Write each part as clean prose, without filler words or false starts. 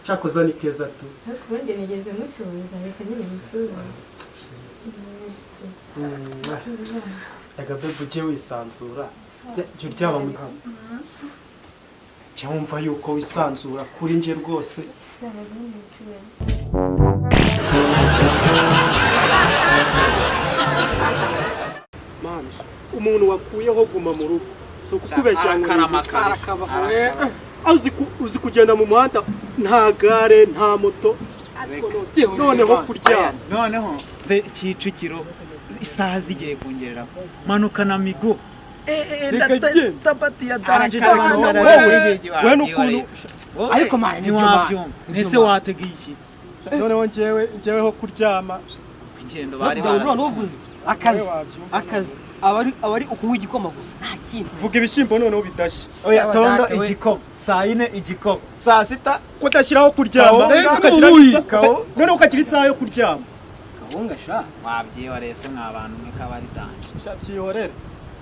cyakoza ni keza tu Kundi nigeze musubiza reka nyine musubiza. Yaga bebe uje wisanzura jya uryaba mu hano cyumva yuko wisanzura kuri nje rwose Mami umuntu wakuyeho guma mu rugo so kukubeshya uzi kugenda mu muhanda nta gare nta moto noneho kuryama noneho Kicukiro isaha zigiye kongerera manuka na migo tabati ya danje we nukuntu ariko mani ni wabyo nese wategeye iki noneho njyeweho kuryama ingendo bari akazi abari ukunywa igikoma gusa nta kintu vuga ibishyimbo noneho bidashye oya tonda igikoma saa 4 igikoma saa 6 kudashyiraho kuryama noneho ukagira isaha yo kuryama kawunga sha wabyiyorese mwabantu mwikabari danje shabyihorera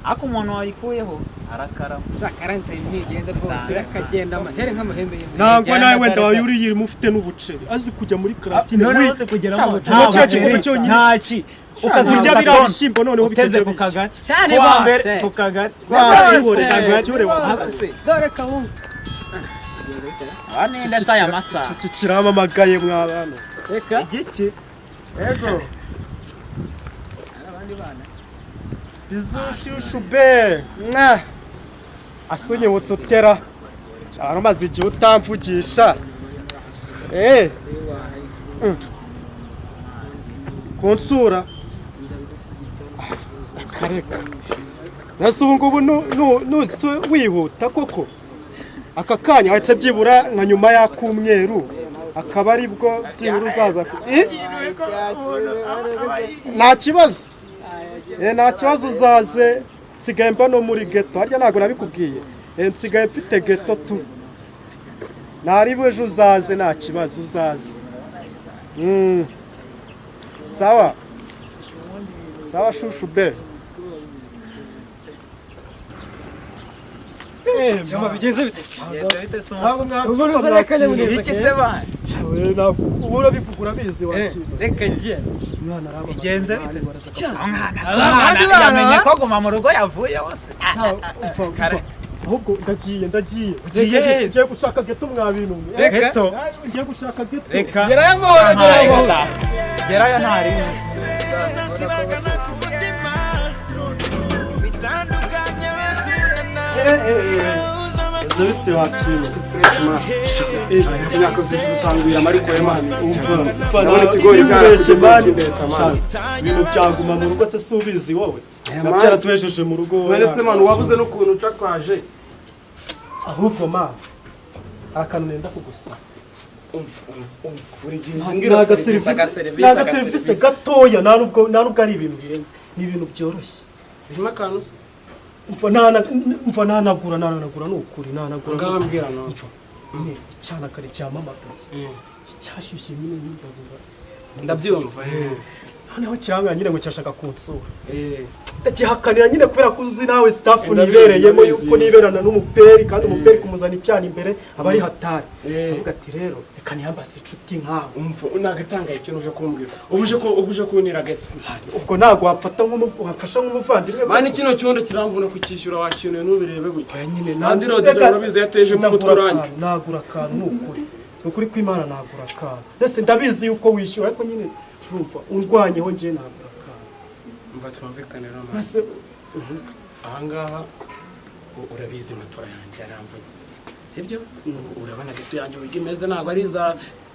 ako umuntu wayikuyeho arakarama shakaranta ntigenda rwose akagenda amahere nk'amahembe y'inka ntabwo nawe wenda wayuriye mufite n'ubuceri azi kujya muri karantine wese kugeramo ntaki ukazurya biriya bishyimbo noneho biteze ku kagati cyane bose ku kagati wacihore wahase dore kawunga abanenda saya masa kiramamagaye mwabana reka igiki ego abandi bana izushushu be asunyibutse utera cyane umaze igihe utamvugisha konsura akareka nase ubu ngubu nuzi wihuta koko aka kanya wahetse byibura nka nyuma y'akumweru akaba ari bwo byibura uzaza nta kibazo nta kibazo uzaze nsigaye mba no muri geto harya ntabwo nabikubwiye nsigaye mfite geto tu ntaribu ejo uzaze nta kibazo uzaze sawa sawa shushu be cyama bigenze bite ubu uzarekane muri iki se bana ubu urabivuga urabizi wakira reka ngiye umwana araba bigenze abandi bana yamenye ko guma mu rugo yavuye wose ahubwo ndagiye ugiye gushaka geto mwabintu geto ngiye gushaka geto reka gerayo gerayo ntari Zebite wakira yakoze gutangwira mariko y'Imana none kigori cyarashye mani ibintu byaguma mu rugo se subizi wowe nabyara tuhejeje mu rugo wese se manu wabuze no kuntu ucakwaje ahubwo ma akantu nenda kugusa buri gihe naga service gatoya nubwo ari ibintu birenze ni ibintu byoroshye birimo akantu mva nanagura n'ukuri nanagura ngambwira no ne icyana kare cyamamagaye icyashyushye nyine n'indabura ndabyumva noneho cyangwa nyine ngo cyashaka kunsura ndakihakanira nyine kubera ko uzi nawe staff nibereyemo yuko niberana n'umuperi kandi umuperi kumuzana icyana imbere aba ari hatari avuga ati rero reka niyambase inshuti nkawe umva unagatanga ikintu uje kumbwira ubuje kunira gese ubwo ntabwo wafasha nk'umuvandimwe mani kino cyondo kiramvuna kukishyura wakinwe n'ubirebe gutya nyine nandi rode urabize yatejemo umuturanyi nagura akantu n'ukuri kw'Imana nagura akantu ndetse ndabizi yuko wishyura ariko nyine urumva undwanyeho nje nagura akantu umva twumvikane rero mani ahangaha urabizi matora yanjye yaramvuye sibyo urabona gato yanjye wiga imeze ntabwo ari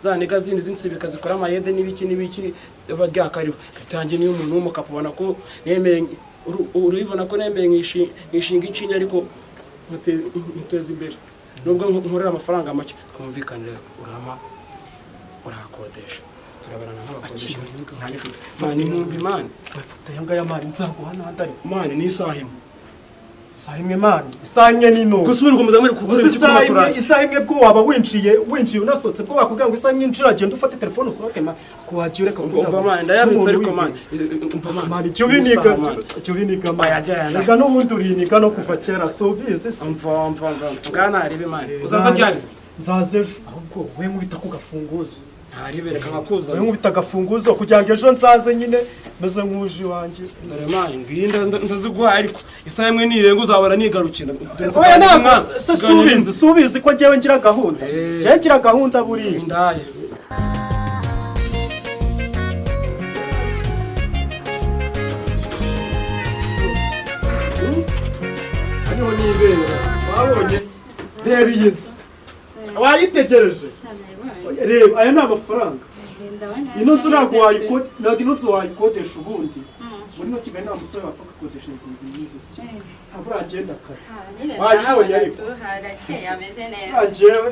za niga zindi z'insibika zikora amayede n'ibiki baryakariho gato yanjye niyo umuntu w'umukapubona ko nemeye uribona ko nemeye ngishinga inshinge ariko muteza imbere nubwo nkorera amafaranga make twumvikanire urahakodesha turabarana nk'abakodesha mani mwumva mani bafata yangaya mani nzaguha n'andari mani ni isaha imwe isaha imwe mani isaha imwe nino gusubira ukomeza muri kugura iki isaha imwe bwo waba winjiye unasotse bwo bakubwira ngo isaha imwe injira agenda ufate telefone usohoke ma kuwagiye ureka umva mani ndayabitse ariko mani umva mani cyo biniga niga n'ubundi uriniga no kuva kera so bize umva bwana aribe mani uzaza ryarize nzaza ejo ahubwo we nkubita ku gafunguzo ntaribereka nkakuza we nkubita agafunguzo kugira ngo ejo nzaze nyine meze nk'uje iwanjye dore mani ngiyi ndaziguhaye ariko isaha imwe nirenga uzabona nigarukira oya ntabwo subizi ko njyewe ngira gahunda njyewe ngira gahunda buriya ndaye hariho n'ibera wabonye reba iyi nzu wayitegereje reba aya ni amafaranga ino nzu ntabwo wayikodesha ubundi muri ino Kigali nta musore wapfa gukodesha inzu nziza ntabwo uragenda akazi wayibonye ariko njyewe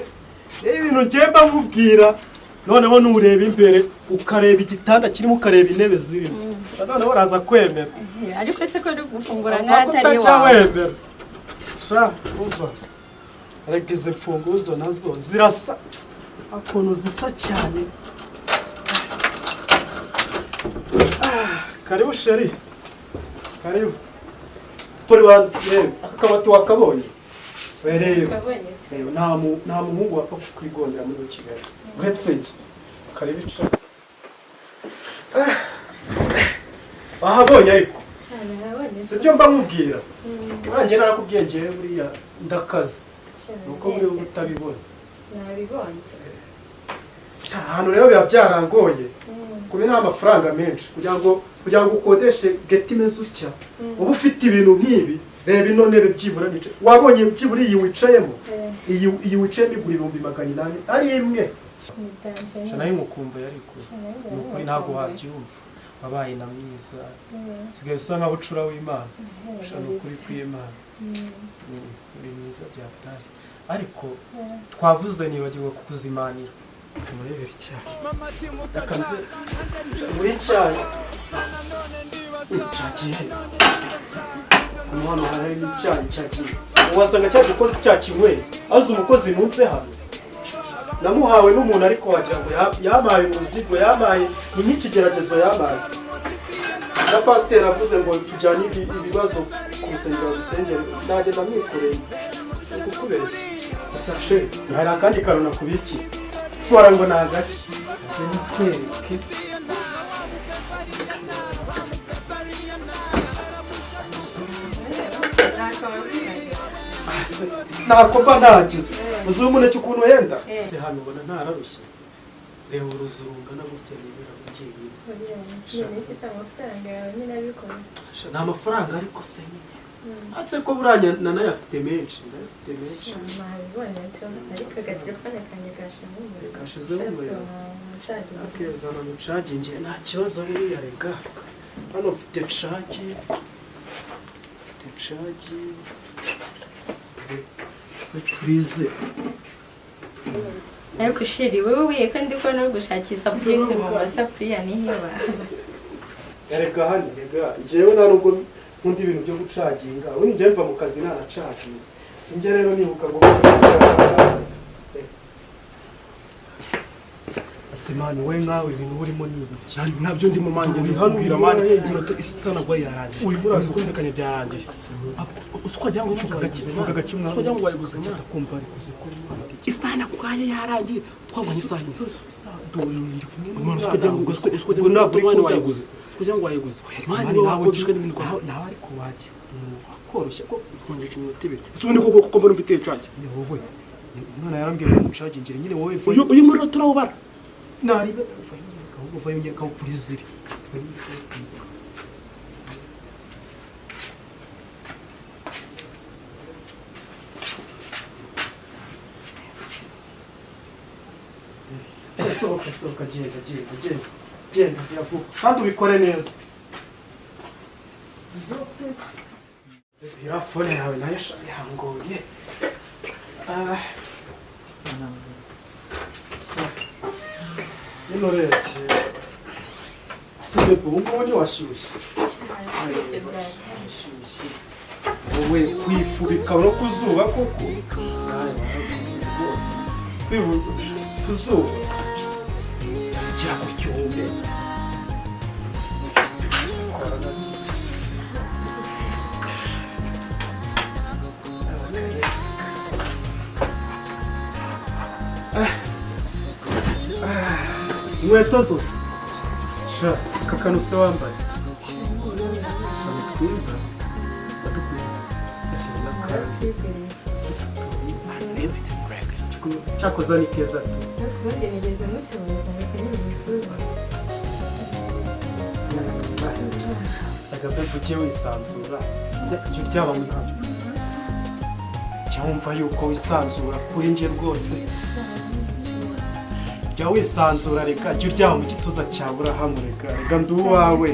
ibintu njyemba nkubwira noneho nureba imbere ukareba igitanda kirimo ukareba intebe zirimo noneho uraza kwemera ariko se ko uri gufungura nk'atari iwawe wemera sha umva reka izi mfunguzo nazo zirasa ukuntu zisa cyane karibu sheri karibu pori banzi yewe aka kabati wakabonye reba nta muhungu wapfa kukwigondera muri Kigali uretse njye karibu ica wahabonye ariko sibyo mba nkubwira urangiye narakubwiye njyewe buriya ndakaze nuko muri ubu utabibona nabibonye ahantu rero biba byarangoye kuba nta mafaranga menshi kugira ngo ukodeshe geti imeze utya uba ufite ibintu nk'ibi reba ino ntebe byibura nice wabonye byibura iyi wicayemo iyi wicayemo igura 800 ari imwe nayo nkukumbuye ariko ni ukuri ntabwo wabyumva wabaye na mwiza sigaye usa nkaho ucura w'Imana ushaka ukuri kw'Imana uri mwiza byatari ariko twavuze nibagirwa kukuzimanira murebera icyayi akanze muri icyayi cyagiye hano hari icyayi cyagiye wasanga cyaje ukoze icyayi kinyweye azi umukozi nunze hano namuhawe n'umuntu ariko wagira ngo yamaye umuzigo yamaye ni nk'ikigeragezo yamaye na pasiteri avuze ngo tujyane ibibazo ku rusengero dusengere nagenda mwikoreye kukubeshya gusa sheri hari akandi kantu nakubikiye fora ngo ni agaki nze nikwereke ntako mba ntagize uzi umuneke ukuntu wenda se hano ubona ntararushye reba uruzurunga na gutya nibera ugiye nta mafaranga ariko se nyine atse ko buranya nanayafite menshi ndayafite menshi kashizeho umuriro akezana mucagi ngiye nta kibazo buriya rega hano mfite cagi purize ariko sheri wowe wiye ko ndi kubona uri gushakisha purize mu masafuriya nihiba rega hano rega njyewe nta nubwo nkunda ibintu byo gucaginga ubu njyewe mva mu kazi ntanacaginze sinjye rero nibuka ngo asimani we nkawe ibintu urimo ni ibiki ntabyo ndimo manje ndikubwira manje iminota isana gwa yarangiye urimo urazi kumvikanye byarangiye usukwagira ngo vuga gakimwa usukwagira ngo wayiguze mwana kumva ari kuzikora isana kwaye yarangiye twabonye isana mwana usukwagira ngo mwana wayiguze usukwagira ngo wayiguze mwana nawe wakodeshwe n'ibintu nawe ariko wajya koroshye ko nkonje iminota ibiri usubundi koko mbona ufite cyaje ni wowe none yarambwiye ngo mucagingire nyine wowe uyu muri turawubara naribe uva yongera kawo kuri ziri sohoka genda vuba kandi ubikore neza irafone yawe nayo yangoye ino rero asibe ubu ngubu ntiwashyushye wowe kwifubika no ku zuba koko kwibuza ku zuba ujya ku cyumbe inkweto zose sha kakanu se wambaye twiza cyakoze ni keza agabwe wisanzura icyo ryaba mu hano cyumva yuko wisanzura kuri nje rwose jya wisanzura reka jya uryama mu gituza cya Burahamu reka ndi uwawe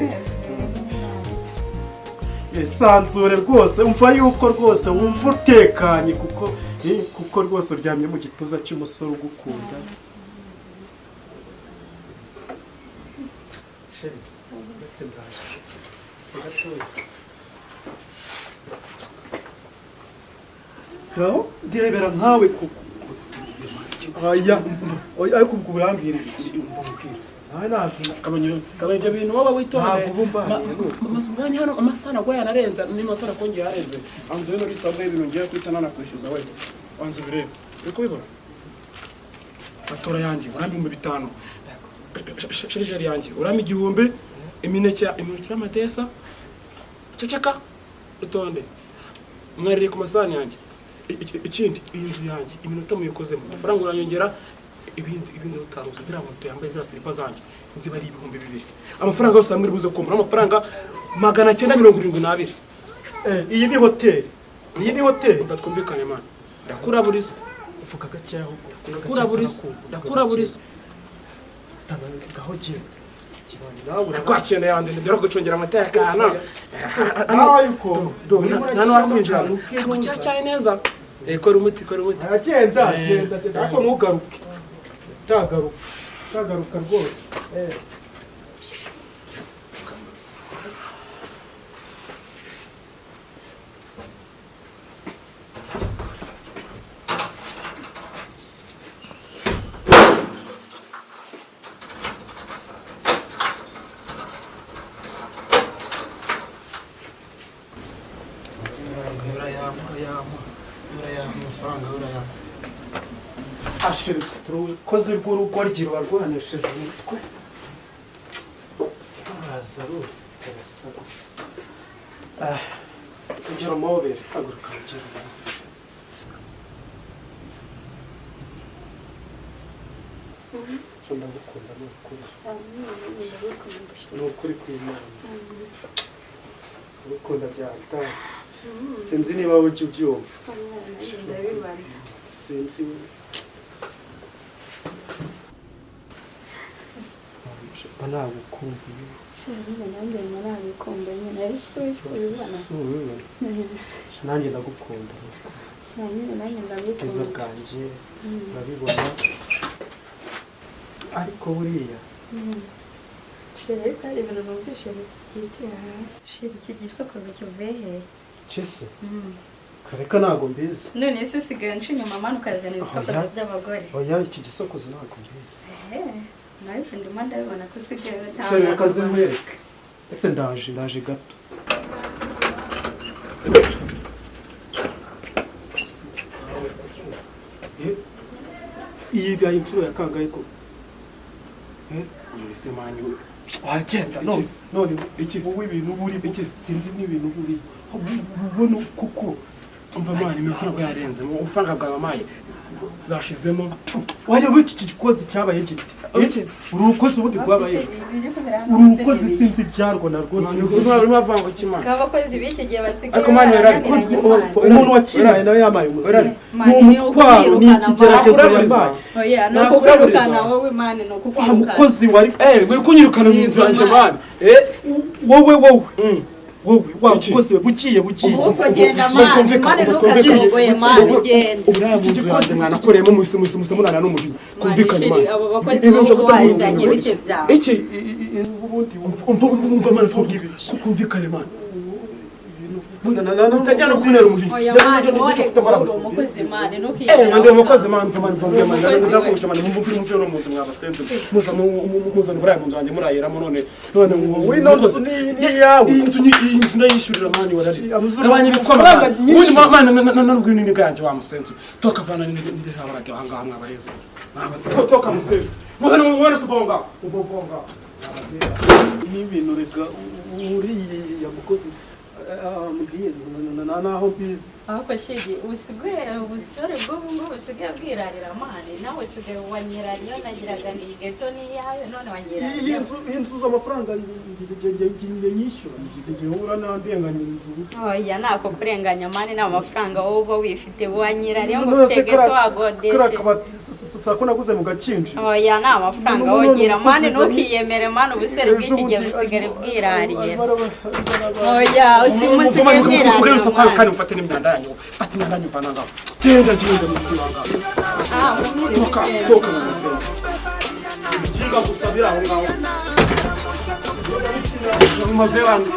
wisanzure rwose umva yuko rwose wumva utekanye kuko rwose uryamye mu gituza cy'umusore ugukunda sheri ndetse ndaje ndirebera nkawe kuko oya kubwo urambwira kabanya ibyo bintu waba witonde hano amasana agwa yanarenza n'imotora kongera yarenze anzu rero bisabwe ibintu ngiye kwita nanakwishyuza we wanzu birebe uri kubibona matora yanjye urambi 500 shirije yanjye urambi 1000 imineke y'amatesa ceceka utonde mwarire ku masani yanjye ikindi iyi nzu yanjye iminota muyikozemo amafaranga uranyongera ibindi utaruza zira moto yambaye za slipa zanjye nziba ari 2,000 amafaranga yose amwe buze kumbura amafaranga 972 iyi ni hoteli twumvikane man ndakura burisa uvuga gake aho ndakura burisa gaho je kwakenda yande ndero gucongera amatekano yuko nano wakwinjira akujya cyane neza kora umuti agenda ariko ntugaruke tagaruka rwose koze rw'urugoryi rwarwanisheje umutwe araza rose terasa gusa ugera umubere haguruka ugera ndagukunda ni ukuri kw'Imana gukunda byatanga sinzi niba ujya ubyumva sinzi nagukumbuye nanjye ndagukunda ubwiza bwanjye urabibona ariko buriya iki gisokozo kivuye hehe Chese kareka ntago mbizi none ese usigaye nca inyuma mani ukazana ibisokozo by'abagore oya iki gisokozo ntago mbizi nawe ndimo ndabibona ko usigaye sheri reka nzimwereke ndetse ndaje gato iyi gaye inshuro ya kangahe ko ese manyu wagenda none wowe ibintu buri sinzi n'ibintu buri ubona kuko umva mani iminota yarenze ubufaranga bwawe mayi bwashizemo wajya wiki gikozi cyabaye giti urukoze ubundi rwabaye urukoze sinzi byarwo na rwose urimo avanga kimana abakozi b'iki gihe basigaye ariko mani yarakoze umuntu wakimaye nawe yamaye umusore n'umutwaro n'ikigeragezo yabaye oya no kukwirukana wowe mani no kukwirukana umukozi wari uri kunyirukana mu nzu yanjye mani wowe wakoze bugiye ubu genda mani mani ntukazirogoye mani genda urabuze mwanakoreyemo musi munana n'umujinya kumvikana mani abo bakozi bo wazanye bite byawe iki umva mani twubwiye kumvikane mani utajyana kunera umujinya oya mani wowe umukozi mani ntukiyere ndi umukozi mani mvuye mani ndakusha mani mvuye no munzu mwabasenze muza burayi munzu wanjye murayeramo none winonzu ni yawe iyi nzu ndayishyurira mani wararize abanye bikwama ubundi mani nanubwiye n'indi ganje wa musenze tokavana n'indi habaraga ahangaha mwabareze toka musenze muhere subonga ubonga n'ibintu reka uriya mukozi ambwiye naho mbizi ahubwo shigi ubusore bw'ubu ngubu usigaye bwirarira amahane nawe usigaye wanyirariyo nagiraga ni geto n'iyawe none wanyirariyo iyi nzu z'amafaranga nyishyura igihe uhura n'andenganya inzu oya nako kurenganya mani nta mafaranga wowe uba wifite wanyirariyo ngo ufite geto wagodeshe sako naguze mu gacinji oya nta mafaranga wogira mani ntukiyemere mani ubusore bw'iki gihe busigare bwirariye oya usimusigaye bwirariye kandi ufate n'imyanda yanyu fata imyanda yanyu mvana ngaho genda mu kibanga toka mu nzira giga gusabira aho ngaho maze bantu